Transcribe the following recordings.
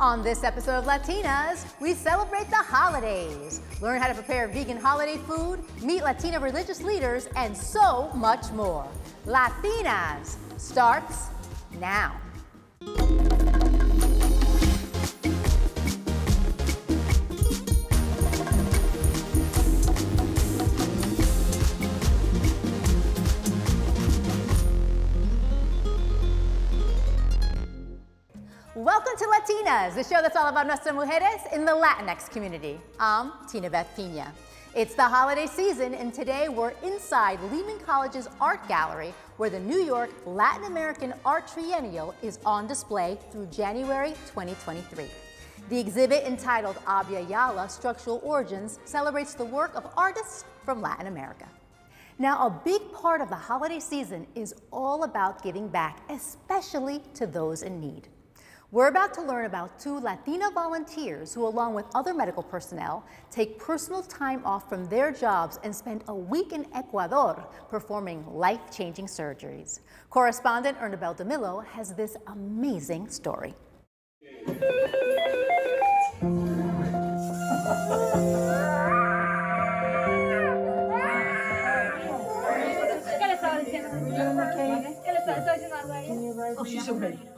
On this episode of Latinas, we celebrate the holidays, learn how to prepare vegan holiday food, meet Latina religious leaders, and so much more. Latinas starts now. Welcome to Latinas, the show that's all about nuestras mujeres in the Latinx community. I'm Tina Beth Pina. It's the holiday season, and today we're inside Lehman College's art gallery, where the New York Latin American Art Triennial is on display through January 2023. The exhibit, entitled Abya Yala: Structural Origins, celebrates the work of artists from Latin America. Now, a big part of the holiday season is all about giving back, especially to those in need. We're about to learn about two Latina volunteers who, along with other medical personnel, take personal time off from their jobs and spend a week in Ecuador performing life-changing surgeries. Correspondent Ernabel Demillo has this amazing story.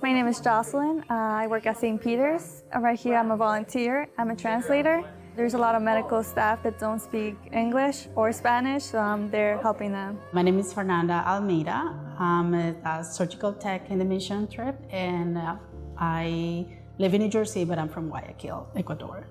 My name is Jocelyn. I work at St. Peter's. Right here, I'm a volunteer. I'm a translator. There's a lot of medical staff that don't speak English or Spanish, so I'm there helping them. My name is Fernanda, Almeida. I'm a surgical tech in the mission trip, and I live in New Jersey, but I'm from Guayaquil, Ecuador.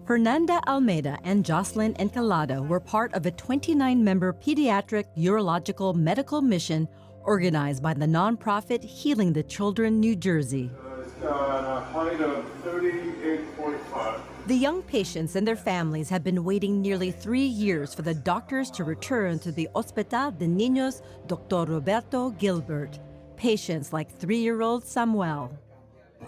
Fernanda Almeida and Jocelyn Encalada were part of a 29-member pediatric urological medical mission organized by the nonprofit Healing the Children New Jersey. It's got a height of 38.5. The young patients and their families have been waiting nearly 3 years for the doctors to return to the Hospital de Niños Dr. Roberto Gilbert. Patients like 3-year-old Samuel.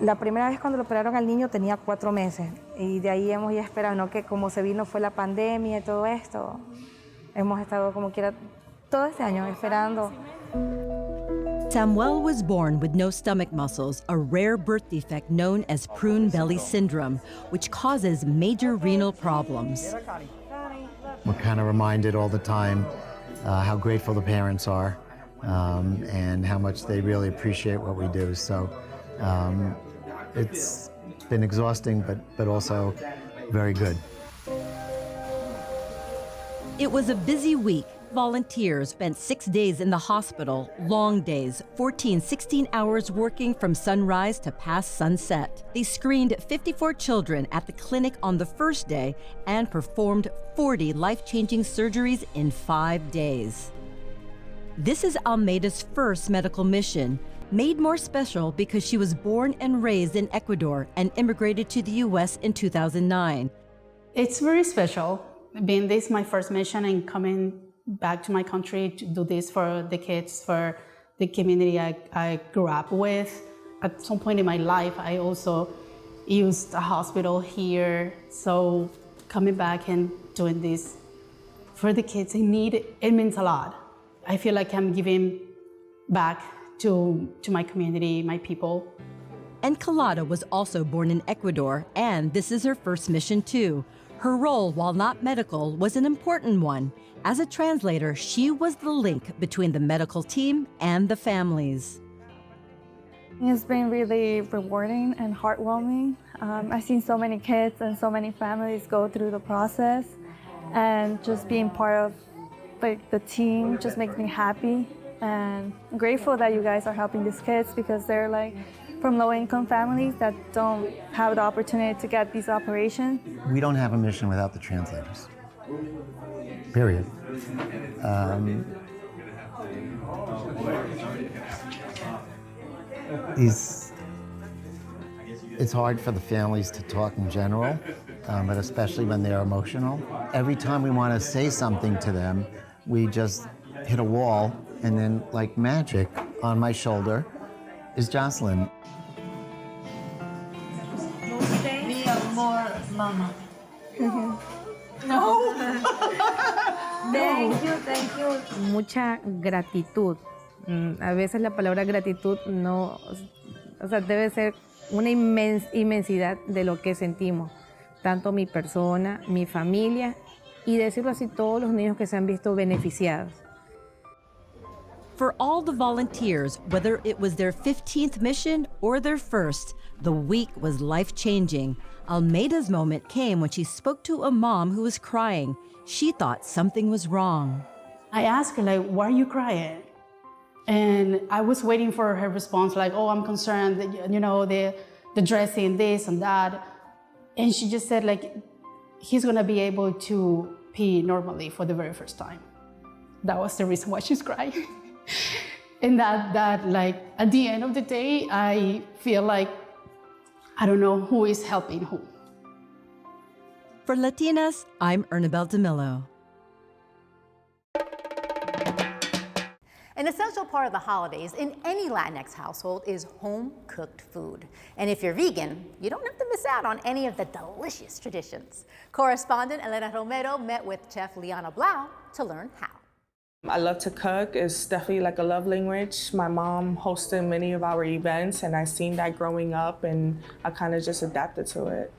La primera vez cuando lo operaron al niño tenía 4 meses y de ahí hemos ya esperado, ¿no? Que como se vino fue la pandemia y todo esto, hemos estado como quiera todo este año esperando. Samuel was born with no stomach muscles, a rare birth defect known as prune belly syndrome, which causes major renal problems. We're kind of reminded all the time how grateful the parents are and how much they really appreciate what we do. So it's been exhausting, but also very good. It was a busy week. Volunteers spent 6 days in the hospital, long days, 14, 16 hours working from sunrise to past sunset. They screened 54 children at the clinic on the first day and performed 40 life-changing surgeries in 5 days. This is Almeida's first medical mission, made more special because she was born and raised in Ecuador and immigrated to the U.S. in 2009. It's very special, being this my first mission and coming back to my country to do this for the kids, for the community I grew up with. At some point in my life, I also used a hospital here. So coming back and doing this for the kids in need, it means a lot. I feel like I'm giving back to my community, my people. Encalada was also born in Ecuador, and this is her first mission too. Her role, while not medical, was an important one. As a translator, she was the link between the medical team and the families. It's been really rewarding and heartwarming. I've seen so many kids and so many families go through the process, and just being part of the team just makes me happy. And I'm grateful that you guys are helping these kids because they're from low-income families that don't have the opportunity to get these operations. We don't have a mission without the translators, period. It's hard for the families to talk in general, but especially when they're emotional. Every time we want to say something to them, we just hit a wall, and then like magic, on my shoulder is Jocelyn. Mi amor, mama. No. Thank you. Mucha gratitud. A veces la palabra gratitud no, o sea, debe ser una inmensidad de lo que sentimos, tanto mi persona, mi familia y decirlo así, todos los niños que se han visto beneficiados. For all the volunteers, whether it was their 15th mission or their first, the week was life-changing. Almeida's moment came when she spoke to a mom who was crying. She thought something was wrong. I asked her, like, why are you crying? And I was waiting for her response, like, oh, I'm concerned that, you know, the dressing, this and that. And she just said, like, he's gonna be able to pee normally for the very first time. That was the reason why she's crying. And that, like, at the end of the day, I feel like, I don't know who is helping who. For LATiNAS, I'm Ernabel Demillo. An essential part of the holidays in any Latinx household is home-cooked food. And if you're vegan, you don't have to miss out on any of the delicious traditions. Correspondent Elena Romero met with Chef Lyana Blount to learn how. I love to cook. It's definitely like a love language. My mom hosted many of our events, and I seen that growing up, and I kind of just adapted to it.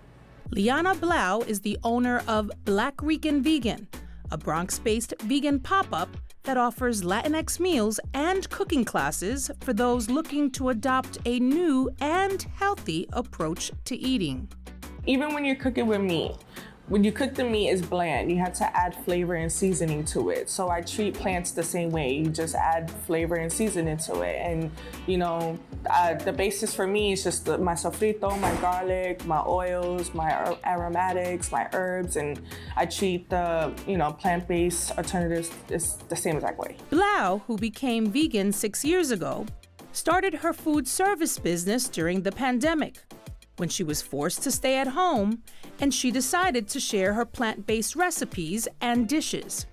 Lyana Blount is the owner of Black Rican Vegan, a Bronx-based vegan pop-up that offers Latinx meals and cooking classes for those looking to adopt a new and healthy approach to eating. Even when you're cooking with meat, when you cook the meat, it's bland. You have to add flavor and seasoning to it. So I treat plants the same way. You just add flavor and seasoning to it. And, you know, the basis for me is just my sofrito, my garlic, my oils, my aromatics, my herbs, and I treat the, you know, plant-based alternatives the same exact way. Blount, who became vegan 6 years ago, started her food service business during the pandemic, when she was forced to stay at home, and she decided to share her plant-based recipes and dishes.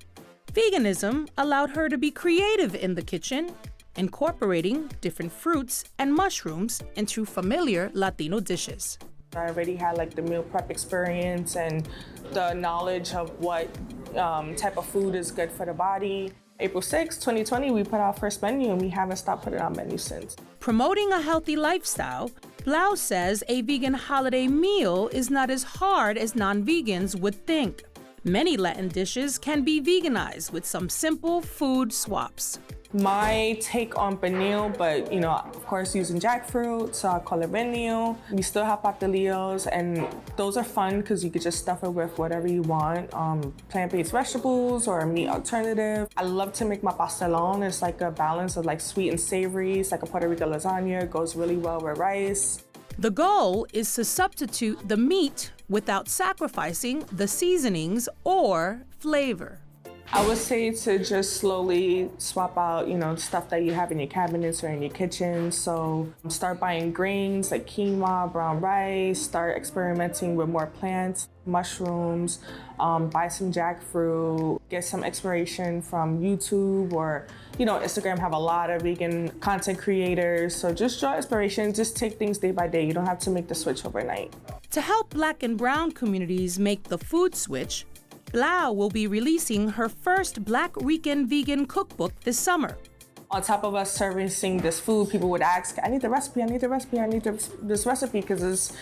Veganism allowed her to be creative in the kitchen, incorporating different fruits and mushrooms into familiar Latino dishes. I already had like the meal prep experience and the knowledge of what type of food is good for the body. April 6, 2020, we put our first menu and we haven't stopped putting on menus since. Promoting a healthy lifestyle, Blount says a vegan holiday meal is not as hard as non-vegans would think. Many Latin dishes can be veganized with some simple food swaps. My take on pernil, but you know, of course, using jackfruit, so I call it pernil. We still have pastelillos, and those are fun because you could just stuff it with whatever you want, plant-based vegetables or a meat alternative. I love to make my pastelón. It's like a balance of like sweet and savory. It's like a Puerto Rican lasagna. It goes really well with rice. The goal is to substitute the meat without sacrificing the seasonings or flavor. I would say to just slowly swap out, you know, stuff that you have in your cabinets or in your kitchen. So start buying grains like quinoa, brown rice, start experimenting with more plants, mushrooms, buy some jackfruit, get some inspiration from YouTube or, you know, Instagram have a lot of vegan content creators. So just draw inspiration, just take things day by day. You don't have to make the switch overnight. To help Black and Brown communities make the food switch, Blount will be releasing her first Black Rican vegan cookbook this summer. On top of us servicing this food, people would ask, I need the recipe, I need the recipe, I need this recipe, because it's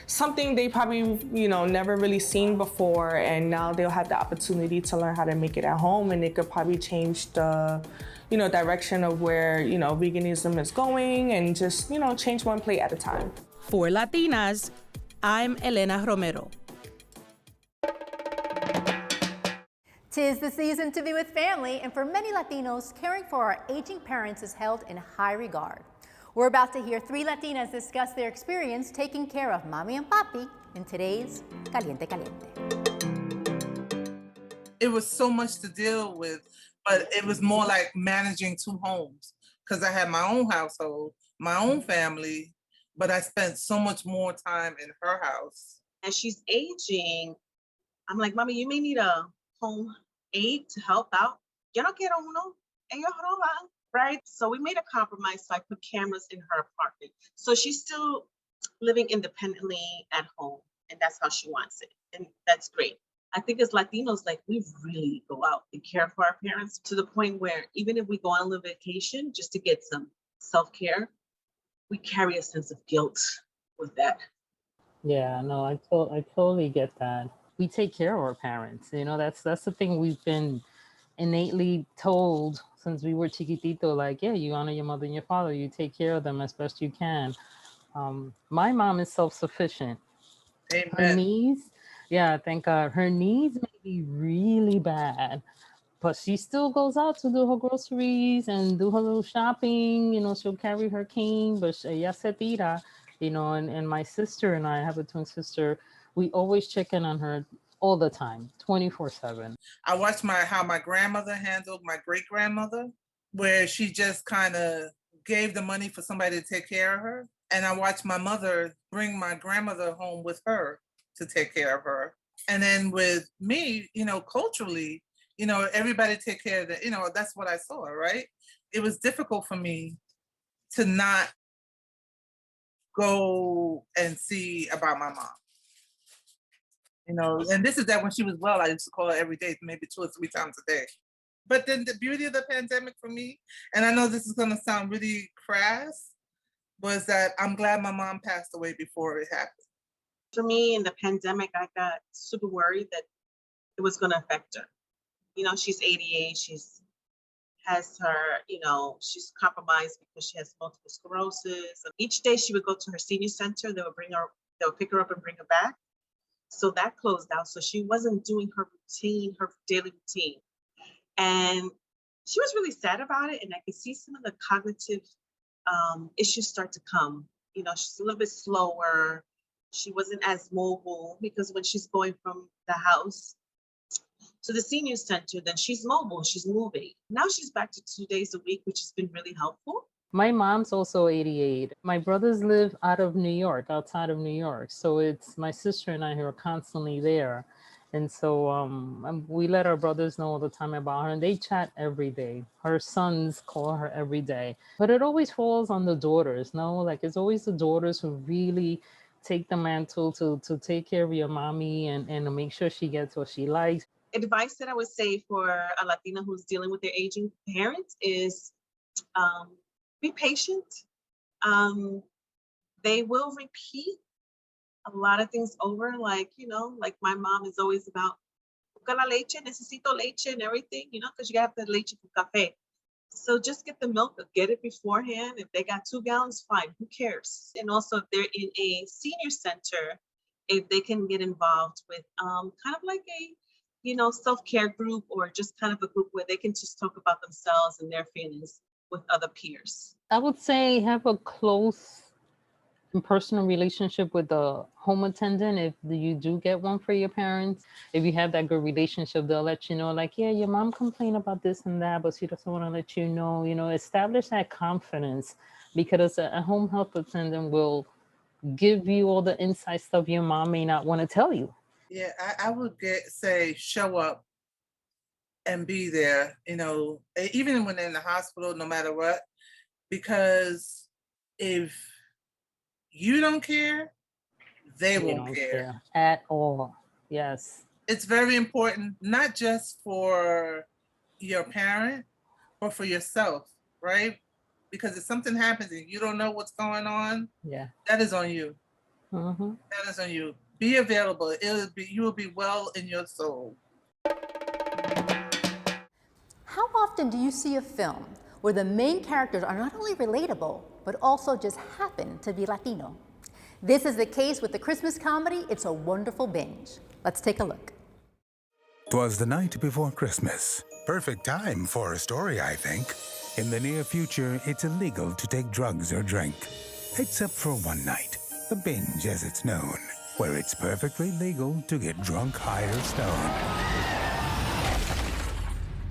something they probably, you know, never really seen before, and now they'll have the opportunity to learn how to make it at home, and it could probably change the, you know, direction of where, you know, veganism is going, and just, you know, change one plate at a time. For LATiNAS, I'm Elena Romero. 'Tis the season to be with family, and for many Latinos, caring for our aging parents is held in high regard. We're about to hear 3 Latinas discuss their experience taking care of Mommy and Papi in today's Caliente Caliente. It was so much to deal with, but it was more like managing 2 homes, because I had my own household, my own family, but I spent so much more time in her house. As she's aging, I'm like, Mommy, you may need a home aid to help out. Yo no quiero uno, ellos roban, right? So we made a compromise. So I put cameras in her apartment. So she's still living independently at home, and that's how she wants it. And that's great. I think as Latinos, like, we really go out and care for our parents to the point where even if we go on a little vacation just to get some self-care, we carry a sense of guilt with that. Yeah, no, I totally get that. We take care of our parents. You know, that's the thing we've been innately told since we were chiquitito. Like, yeah, you honor your mother and your father. You take care of them as best you can. My mom is self-sufficient. Amen. Her knees, yeah, thank God. Her knees may be really bad, but she still goes out to do her groceries and do her little shopping. You know, she'll carry her cane, but ella se tira. You know, and my sister and I have a twin sister. We always check in on her all the time, 24/7. I watched how my grandmother handled my great grandmother, where she just kind of gave the money for somebody to take care of her. And I watched my mother bring my grandmother home with her to take care of her. And then with me, you know, culturally, you know, everybody take care of the, you know, that's what I saw, right? It was difficult for me to not go and see about my mom. You know, and this is that when she was well, I used to call her every day, maybe 2 or 3 times a day. But then the beauty of the pandemic for me, and I know this is gonna sound really crass, was that I'm glad my mom passed away before it happened. For me, in the pandemic, I got super worried that it was gonna affect her. You know, she's 88, has her, you know, she's compromised because she has multiple sclerosis. Each day she would go to her senior center, they would pick her up and bring her back. So that closed out. So she wasn't doing her routine, her daily routine. And she was really sad about it. And I could see some of the cognitive issues start to come. You know, she's a little bit slower. She wasn't as mobile because when she's going from the house to the senior center, then she's mobile, she's moving. Now she's back to 2 days a week, which has been really helpful. My mom's also 88. My brothers live out of New York, outside of New York. So it's my sister and I who are constantly there. And so we let our brothers know all the time about her, and they chat every day. Her sons call her every day. But it always falls on the daughters, no? Like, it's always the daughters who really take the mantle to take care of your mommy and make sure she gets what she likes. Advice that I would say for a Latina who's dealing with their aging parents is be patient. They will repeat a lot of things over, like, you know, like my mom is always about, busca la leche, necesito leche and everything, you know, because you have the leche for café. So just get the milk, get it beforehand. If they got 2 gallons, fine, who cares? And also if they're in a senior center, if they can get involved with kind of like a, you know, self-care group, or just kind of a group where they can just talk about themselves and their feelings with other peers. I would say have a close and personal relationship with the home attendant if you do get one for your parents. If you have that good relationship, they'll let you know, like, yeah, your mom complained about this and that, but she doesn't want to let you know. You know, establish that confidence, because a home health attendant will give you all the inside stuff your mom may not want to tell you. Yeah, I would say show up and be there, you know, even when they're in the hospital, no matter what, because if you don't care, they won't care at all. Yes. It's very important, not just for your parent, but for yourself, right? Because if something happens and you don't know what's going on, that is on you. Mm-hmm. That is on you. Be available. You will be well in your soul. How often do you see a film where the main characters are not only relatable, but also just happen to be Latino? This is the case with the Christmas comedy, It's a Wonderful Binge. Let's take a look. 'Twas the night before Christmas. Perfect time for a story, I think. In the near future, it's illegal to take drugs or drink. Except for one night, the binge as it's known, where it's perfectly legal to get drunk, high, or stoned.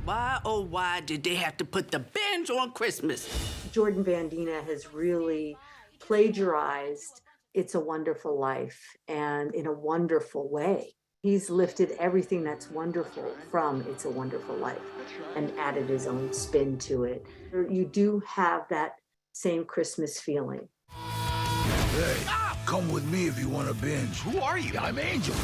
Why, oh why did they have to put the binge on Christmas? Jordan Bandina has really plagiarized It's a Wonderful Life, and in a wonderful way. He's lifted everything that's wonderful from It's a Wonderful Life and added his own spin to it. You do have that same Christmas feeling. Hey, come with me if you want to binge. Who are you? I'm Angel.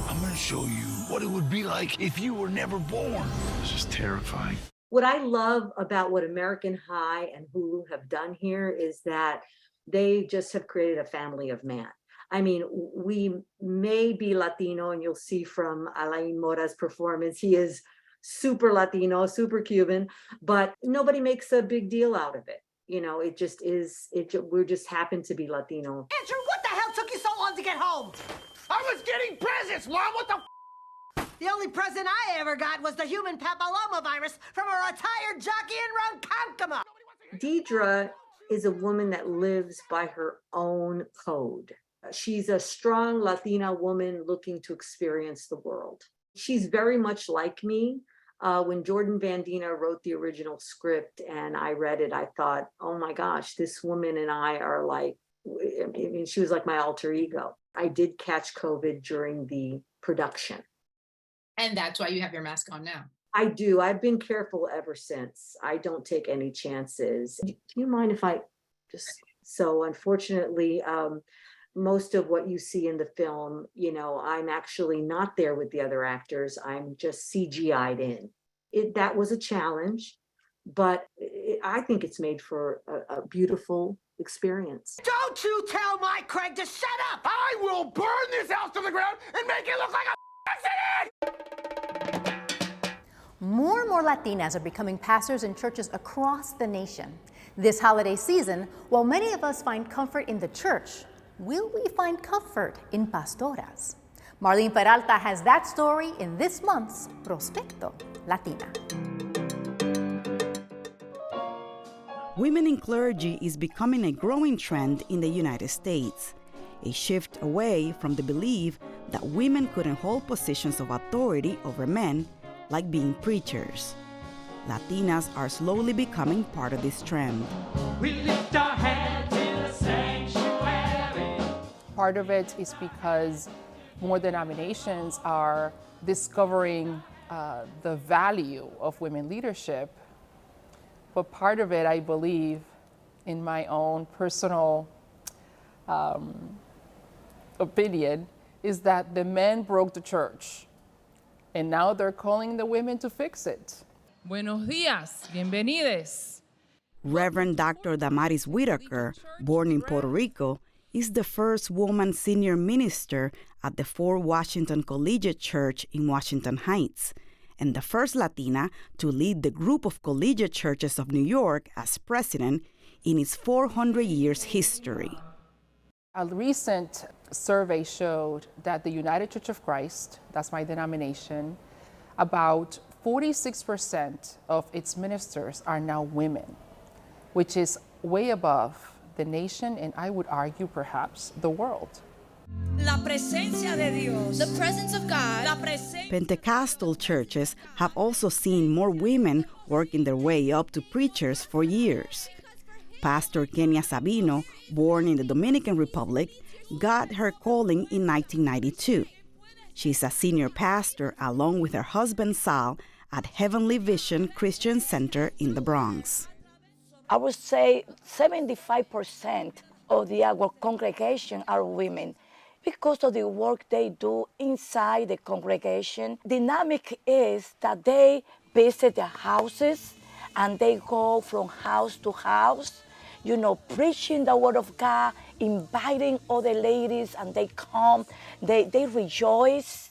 I'm going to show you what it would be like if you were never born. This is terrifying. What I love about what American High and Hulu have done here is that They just have created a family of man. I mean, we may be Latino, and you'll see from Alain Mora's performance, he is super Latino, super Cuban, but nobody makes a big deal out of it. You know, it just is, we just happen to be Latino. Andrew, what the hell took you so long to get home? I was getting presents, Mom, what the The only present I ever got was the human papillomavirus from a retired jockey in Ronkonkoma. Deidre is a woman that lives by her own code. She's a strong Latina woman looking to experience the world. She's very much like me. When Jordan Vandina wrote the original script and I read it, I thought, oh my gosh, this woman and I are like, I mean, she was like my alter ego. I did catch COVID during the production. And that's why you have your mask on now. I do. I've been careful ever since. I don't take any chances. Do you mind if I just, so unfortunately, most of what you see in the film, you know, I'm actually not there with the other actors. I'm just CGI'd in. That was a challenge, but I think it's made for a beautiful experience. Don't you tell Mike Craig to shut up! I will burn this house to the ground and make it look like a accident! More and more Latinas are becoming pastors in churches across the nation. This holiday season, while many of us find comfort in the church, will we find comfort in pastoras? Marlene Peralta has that story in this month's Prospecto Latina. Women in clergy is becoming a growing trend in the United States, a shift away from the belief that women couldn't hold positions of authority over men, like being preachers. Latinas are slowly becoming part of this trend. We lift our hands in a sanctuary. Part of it is because more denominations are discovering the value of women leadership. But part of it, I believe, in my own personal opinion, is that the men broke the church. And now they're calling the women to fix it. Buenos días, bienvenides. Reverend Dr. Damaris Whitaker, born in Puerto Rico, is the first woman senior minister at the Fort Washington Collegiate Church in Washington Heights, and the first Latina to lead the group of collegiate churches of New York as president in its 400 years history. A recent survey showed that the United Church of Christ, that's my denomination, about 46% of its ministers are now women, which is way above the nation and I would argue perhaps the world. La presencia de Dios. The presence of God. Pentecostal churches have also seen more women working their way up to preachers for years. Pastor Kenia Sabino, born in the Dominican Republic, got her calling in 1992. She's a senior pastor along with her husband Sal at Heavenly Vision Christian Center in the Bronx. I would say 75% of our congregation are women because of the work they do inside the congregation. Dynamic is that they visit the houses and they go from house to house, you know, preaching the word of God, inviting other ladies, and they come, they rejoice.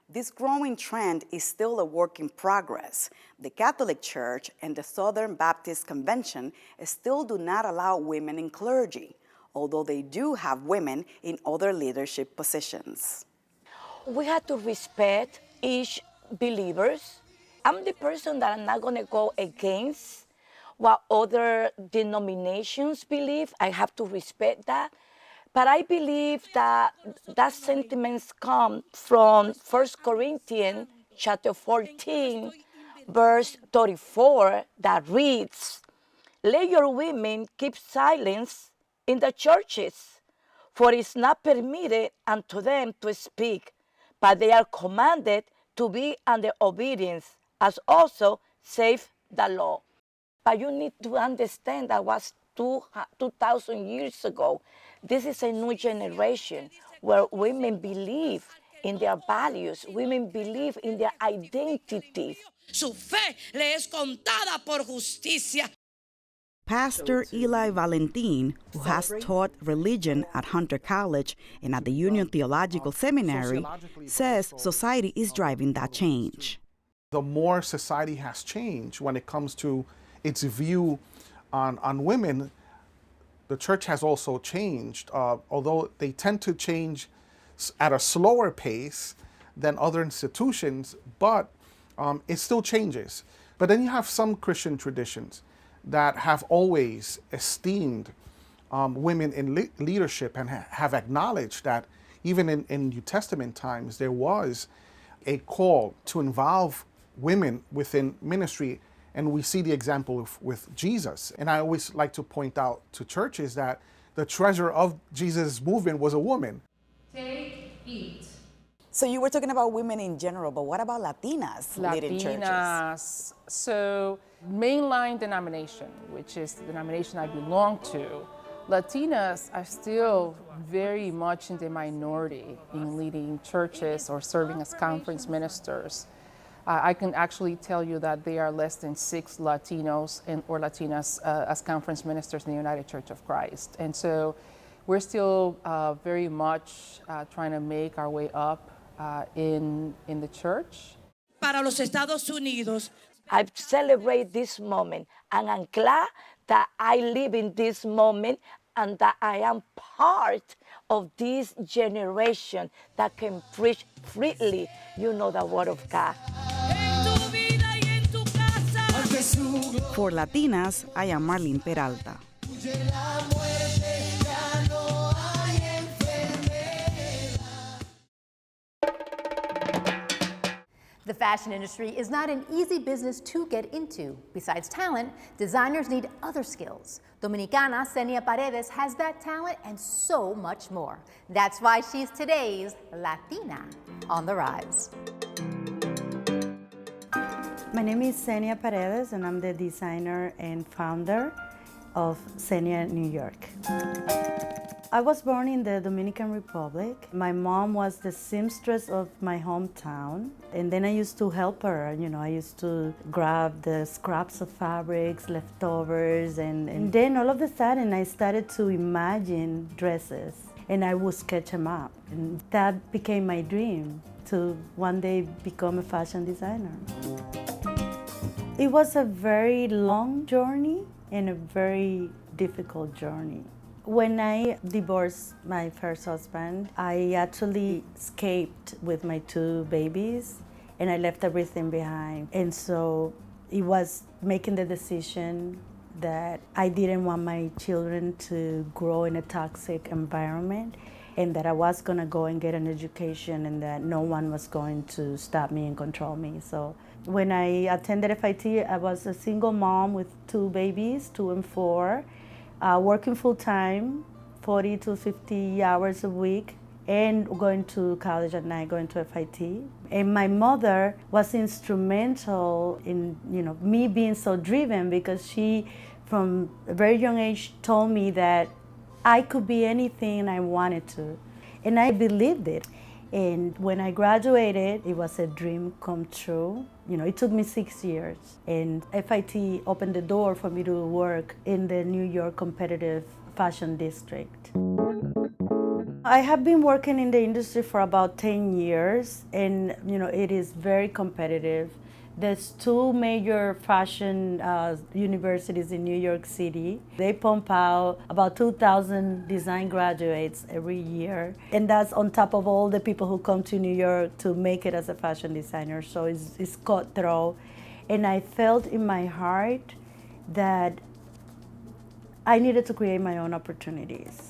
This growing trend is still a work in progress. The Catholic Church and the Southern Baptist Convention still do not allow women in clergy, although they do have women in other leadership positions. We have to respect each believers. I'm the person that I'm not going to go against what other denominations believe. I have to respect that. But I believe that sentiments come from 1 Corinthians chapter 14, verse 34, that reads, "Let your women keep silence in the churches, for it is not permitted unto them to speak, but they are commanded to be under obedience, as also saith the law." But you need to understand that was 2,000 years ago. This is a new generation where women believe in their values, women believe in their identity. Su fe le es contada por justicia. Pastor Eli Valentin, who has taught religion at Hunter College and at the Union Theological Seminary, says society is driving that change. The more society has changed when it comes to its view on women, the church has also changed, although they tend to change at a slower pace than other institutions, but it still changes. But then you have some Christian traditions that have always esteemed women in leadership and have acknowledged that even in New Testament times, there was a call to involve women within ministry. And we see the example with Jesus. And I always like to point out to churches that the treasure of Jesus' movement was a woman. Take, eat. So you were talking about women in general, but what about Latinas leading churches? LATiNAS. So mainline denomination, which is the denomination I belong to, LATiNAS are still very much in the minority in leading churches or serving as conference ministers. I can actually tell you that there are less than 6 Latinos or Latinas as conference ministers in the United Church of Christ. And so we're still very much trying to make our way up in the church. Para los Estados Unidos. I celebrate this moment, and I'm glad that I live in this moment and that I am part of this generation that can preach freely, the word of God. For Latinas, I am Marlene Peralta. The fashion industry is not an easy business to get into. Besides talent, designers need other skills. Dominicana Cenia Paredes has that talent and so much more. That's why she's today's Latina on the rise. My name is Cenia Paredes, and I'm the designer and founder of Cenia, New York. I was born in the Dominican Republic. My mom was the seamstress of my hometown, and then I used to help her. I used to grab the scraps of fabrics, leftovers, and then all of a sudden I started to imagine dresses, and I would sketch them up. And that became my dream, to one day become a fashion designer. It was a very long journey and a very difficult journey. When I divorced my first husband, I actually escaped with my 2 babies, and I left everything behind. And so it was making the decision that I didn't want my children to grow in a toxic environment, and that I was gonna go and get an education, and that no one was going to stop me and control me. So when I attended FIT, I was a single mom with 2 babies, 2 and 4, working full-time, 40 to 50 hours a week, and going to college at night, going to FIT. And my mother was instrumental in me being so driven, because she, from a very young age, told me that I could be anything I wanted to. And I believed it. And when I graduated, it was a dream come true. It took me 6 years. And FIT opened the door for me to work in the New York competitive fashion district. I have been working in the industry for about 10 years, and it is very competitive. There's 2 major fashion universities in New York City. They pump out about 2,000 design graduates every year. And that's on top of all the people who come to New York to make it as a fashion designer. So it's cutthroat. And I felt in my heart that I needed to create my own opportunities.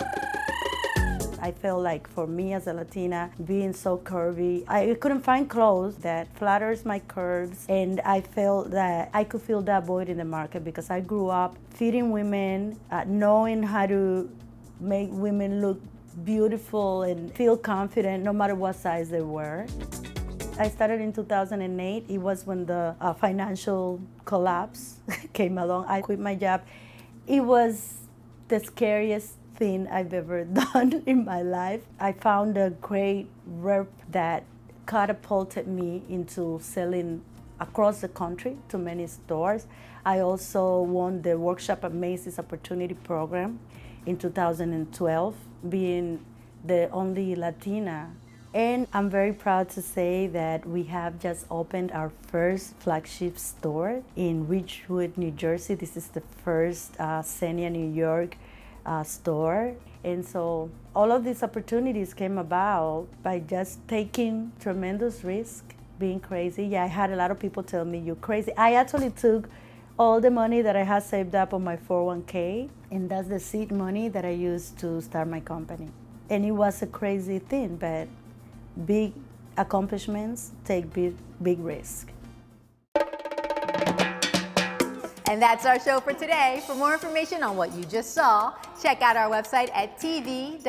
I felt like for me as a Latina, being so curvy, I couldn't find clothes that flatters my curves, and I felt that I could fill that void in the market, because I grew up feeding women, knowing how to make women look beautiful and feel confident no matter what size they were. I started in 2008. It was when the financial collapse came along. I quit my job. It was the scariest thing I've ever done in my life. I found a great rep that catapulted me into selling across the country to many stores. I also won the Workshop at Macy's Opportunity Program in 2012, being the only Latina. And I'm very proud to say that we have just opened our first flagship store in Ridgewood, New Jersey. This is the first Cenia, New York store. And so all of these opportunities came about by just taking tremendous risk, being crazy. Yeah, I had a lot of people tell me, you're crazy. I actually took all the money that I had saved up on my 401k, and that's the seed money that I used to start my company. And it was a crazy thing, but big accomplishments take big risk. And that's our show for today. For more information on what you just saw, check out our website at tv.cuny.edu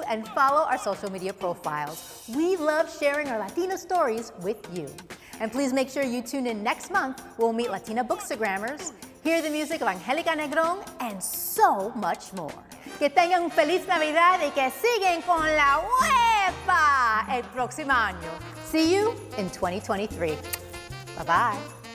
and follow our social media profiles. We love sharing our Latina stories with you. And please make sure you tune in next month. We'll meet Latina bookstagrammers, hear the music of Angelica Negron, and so much more. Que tengan un feliz Navidad y que siguen con la huepa el próximo año. See you in 2023. Bye-bye.